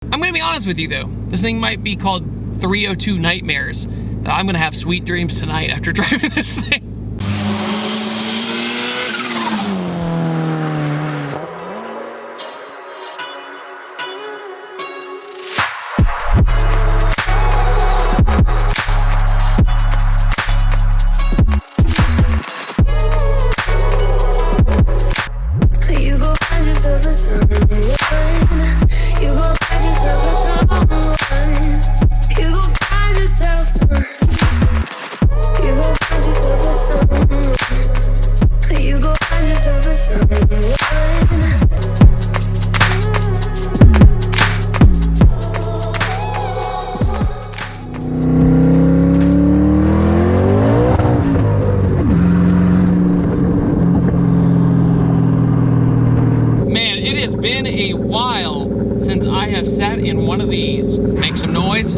I'm gonna be honest with you though, this thing might be called 302 Nightmares, but I'm gonna have sweet dreams tonight after driving this thing. Been a while since I have sat in one of these. Make some noise.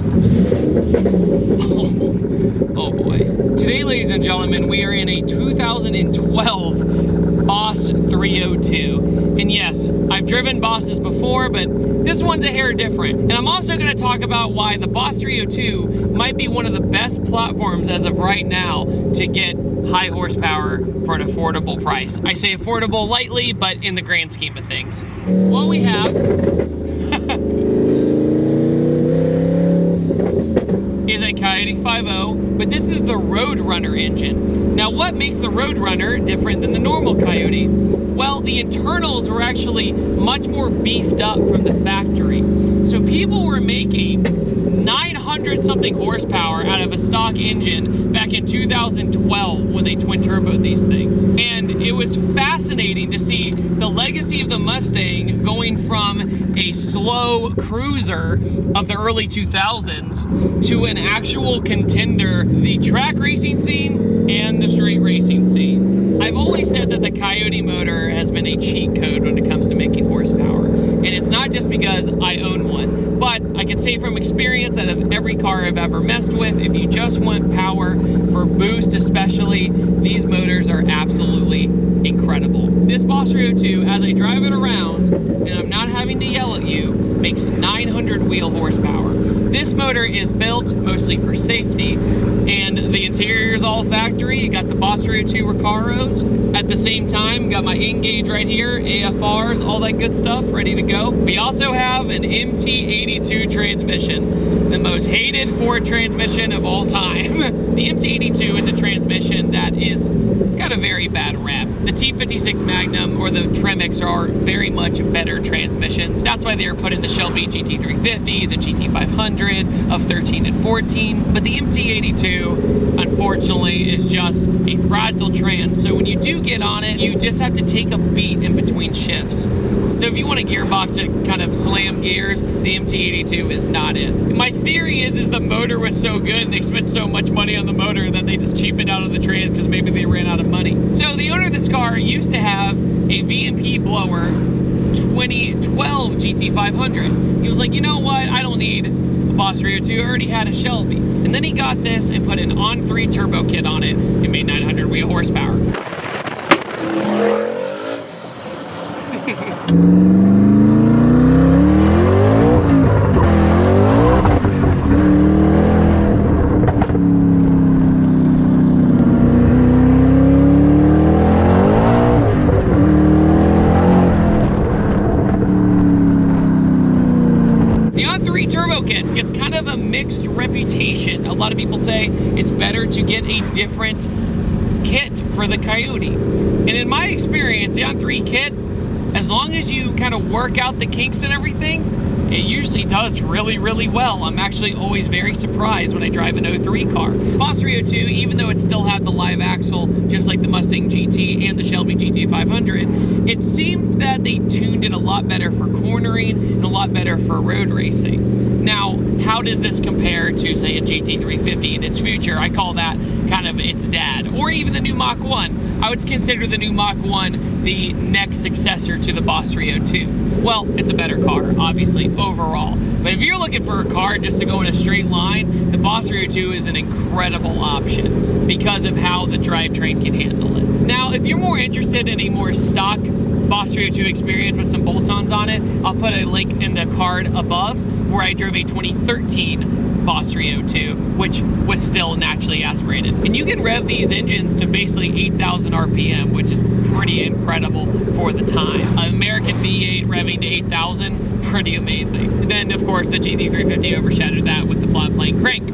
Oh boy. Today, ladies and gentlemen, we are in a 2012 Boss 302. And yes, I've driven Bosses before, but this one's a hair different. And I'm also going to talk about why the Boss 302 might be one of the best platforms as of right now to get high horsepower for an affordable price. I say affordable lightly, but in the grand scheme of things. What we have is a Coyote 5.0, but this is the Roadrunner engine. Now, what makes the Roadrunner different than the normal Coyote? Well, the internals were actually much more beefed up from the factory. So people were making 900 something horsepower out of a stock engine back in 2012 when they twin turboed these things. And it was fascinating to see the legacy of the Mustang going from a slow cruiser of the early 2000s to an actual contender, the track racing scene and the street racing scene. I've always said that the Coyote motor has been a cheat code when it comes to making horsepower. And it's not just because I own one, but I can say from experience out of every car I've ever messed with, if you just want power for boost especially, these motors are absolutely incredible. This Boss 302, as I drive it around, and I'm not having to yell at you, makes 900 wheel horsepower. This motor is built mostly for safety, and the interior is all factory. You got the Boss 302 Recaros. At the same time, got my in-gauge right here, AFRs, all that good stuff ready to go. We also have an MT82 transmission, the most hated Ford transmission of all time. The MT82 is a transmission that it's got a very bad rap. The T56 Magnum or the Tremix are very much better transmissions. That's why they are put in the Shelby GT350, the GT500 of 13 and 14. But the MT82, unfortunately, is just a fragile trans. So when you do get on it, you just have to take a beat in between shifts. So if you want a gearbox to kind of slam gears, the MT82 is not it. My theory is the motor was so good and they spent so much money on the motor that they just cheapened out on the trans because maybe they ran out of money. So the owner of this car used to have a V&P blower 2012 GT500. He was like, you know what? I don't need a Boss 302. I already had a Shelby. And then he got this and put an on-3 turbo kit on it and made 900 wheel horsepower. Turbo kit gets kind of a mixed reputation. A lot of people say it's better to get a different kit for the Coyote. And in my experience, the on3 kit, as long as you kind of work out the kinks and everything, it usually does really, really well. I'm actually always very surprised when I drive an 03 car. Boss 302, even though it still had the live axle, just like the Mustang GT and the Shelby GT500, it seemed that they tuned it a lot better for cornering and a lot better for road racing. Now, how does this compare to, say, a GT350 in its future? I call that kind of its dad, or even the new Mach 1. I would consider the new Mach 1 the next successor to the Boss 302. Well, it's a better car, obviously, overall. But if you're looking for a car just to go in a straight line, the Boss 302 is an incredible option because of how the drivetrain can handle it. Now, if you're more interested in a more stock Boss 302 experience with some bolt-ons on it, I'll put a link in the card above where I drove a 2013 Boss 302, which was still naturally aspirated. And you can rev these engines to basically 8,000 RPM, which is pretty incredible for the time. American V8 revving to 8,000, pretty amazing. And then, of course, the GT350 overshadowed that with the flat plane crank.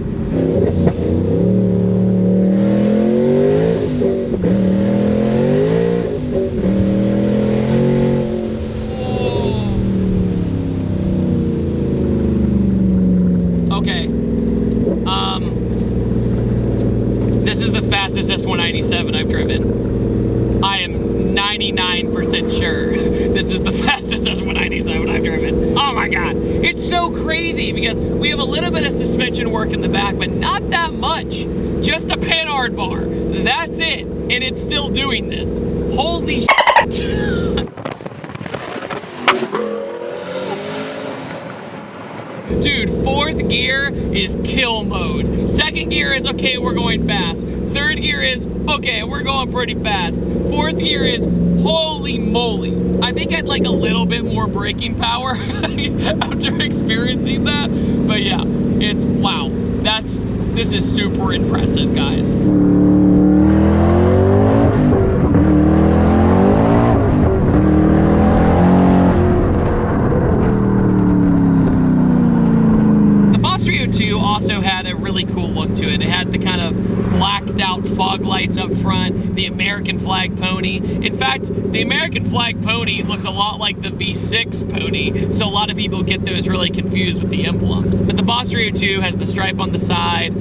This is the fastest S197 I've driven. I am 99% sure this is the fastest S197 I've driven. Oh my God, it's so crazy because we have a little bit of suspension work in the back, but not that much. Just a panhard bar, that's it. And it's still doing this. Holy shit. Dude, fourth gear is kill mode. Second gear is, okay, we're going fast. Third gear is, okay, we're going pretty fast. Fourth gear is, holy moly. I think I'd like a little bit more braking power after experiencing that. But yeah, it's, wow. This is super impressive, guys. Also had a really cool look to it. It had the kind of blacked out fog lights up front, the American flag pony. In fact, the American flag pony looks a lot like the V6 pony, so a lot of people get those really confused with the emblems. But the Boss 302 has the stripe on the side.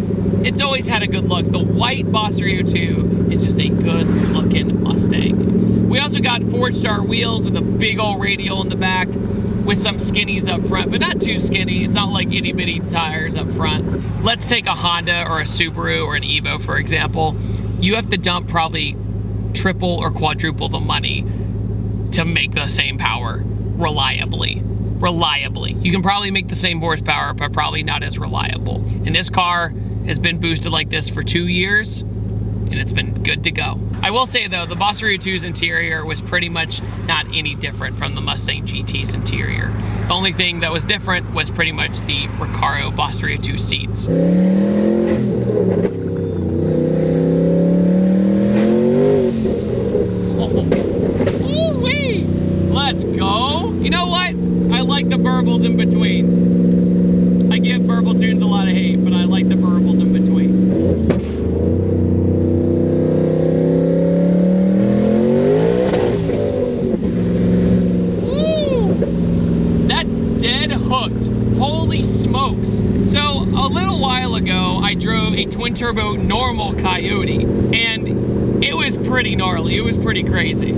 It's always had a good look. The white Boss 302 is just a good looking Mustang. We also got Forged Star wheels with a big old radial in the back, with some skinnies up front, but not too skinny. It's not like itty bitty tires up front. Let's take a Honda or a Subaru or an Evo, for example. You have to dump probably triple or quadruple the money to make the same power reliably. You can probably make the same horsepower, but probably not as reliable. And this car has been boosted like this for 2 years, and it's been good to go. I will say though, the Boss 302's interior was pretty much not any different from the Mustang GT's interior. The only thing that was different was pretty much the Recaro Boss 302 seats. Ooh-wee! Let's go! You know what? I like the burbles in between. I give burble tunes a lot of hate, but I like the burbles in between. Hooked. Holy smokes. So a little while ago I drove a twin turbo normal Coyote and it was pretty gnarly. It was pretty crazy.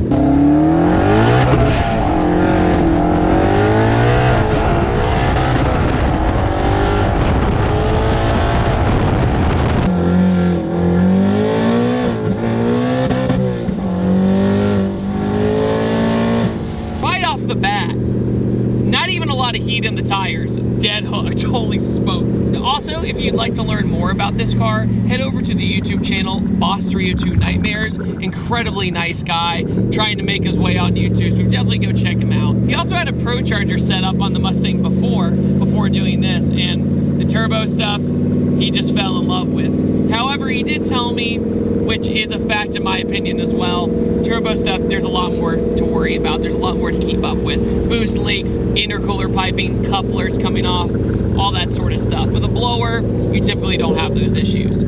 Right off the bat, not even a lot of heat in the tires, dead hooked, holy smokes. Also, if you'd like to learn more about this car, head over to the YouTube channel, Boss 302 Nightmares. Incredibly nice guy, trying to make his way out on YouTube, so definitely go check him out. He also had a Pro Charger set up on the Mustang before doing this, and the turbo stuff, he just fell in love with. However, he did tell me, which is a fact in my opinion as well, turbo stuff, there's a lot more to worry about. There's a lot more to keep up with. Boost leaks, intercooler piping, couplers coming off, all that sort of stuff. With a blower, you typically don't have those issues.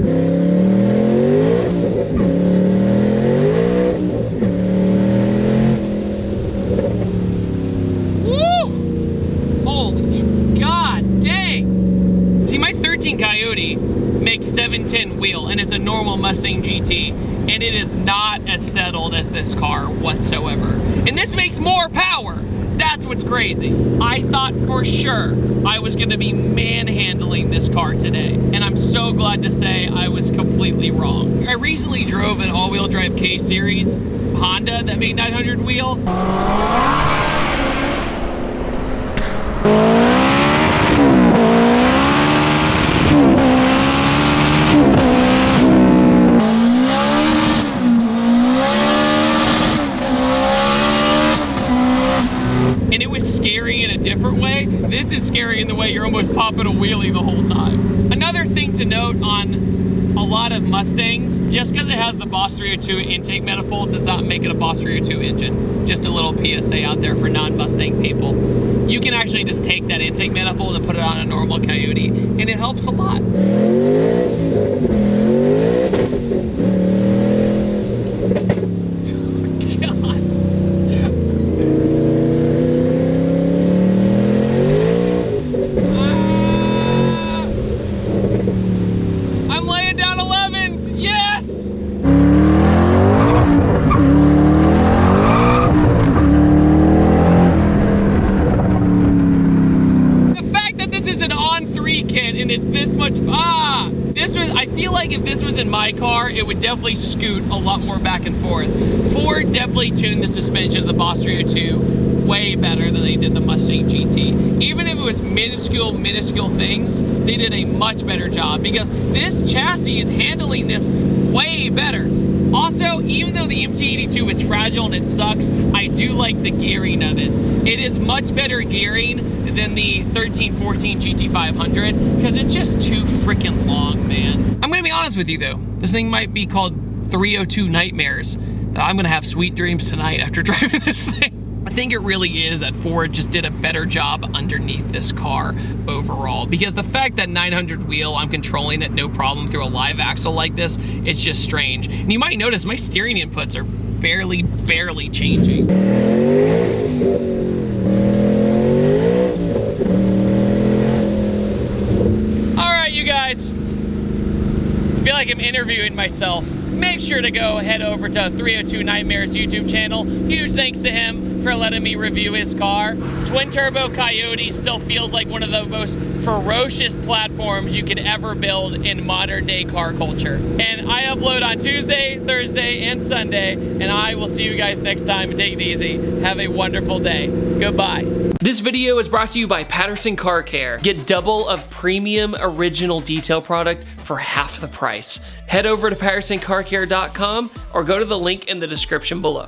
Woo! Holy God dang! See, my 13 Coyote makes 710 wheel, and it's a normal Mustang GT, and it is not as settled as this car whatsoever. And this makes more power. That's what's crazy. I thought for sure I was gonna be manhandling this car today, and I'm so glad to say I was completely wrong. I recently drove an all-wheel drive K-Series Honda that made 900 wheel. was popping a wheelie the whole time. Another thing to note on a lot of Mustangs, just because it has the Boss 302 intake manifold does not make it a Boss 302 engine. Just a little PSA out there for non-Mustang people. You can actually just take that intake manifold and put it on a normal Coyote, and it helps a lot. I feel like if this was in my car, it would definitely scoot a lot more back and forth. Ford definitely tuned the suspension of the Boss 302 way better than they did the Mustang GT. Even if it was minuscule things, they did a much better job because this chassis is handling this way better. Also, even though the MT82 is fragile and it sucks, I do like the gearing of it. It is much better gearing than the 1314 GT500 because it's just too freaking long, man. I'm gonna be honest with you though. This thing might be called 302 Nightmares. I'm gonna have sweet dreams tonight after driving this thing. I think it really is that Ford just did a better job underneath this car overall, because the fact that 900 wheel, I'm controlling it no problem through a live axle like this, it's just strange. And you might notice my steering inputs are barely changing. All right, you guys, I feel like I'm interviewing myself. Make sure to go head over to 302 Nightmares YouTube channel. Huge thanks to him for letting me review his car. Twin turbo Coyote still feels like one of the most ferocious platforms you could ever build in modern day car culture. And I upload on Tuesday, Thursday, and Sunday, and I will see you guys next time. Take it easy. Have a wonderful day. Goodbye. This video is brought to you by Patterson Car Care. Get double of premium original detail product for half the price. Head over to PattersonCarCare.com or go to the link in the description below.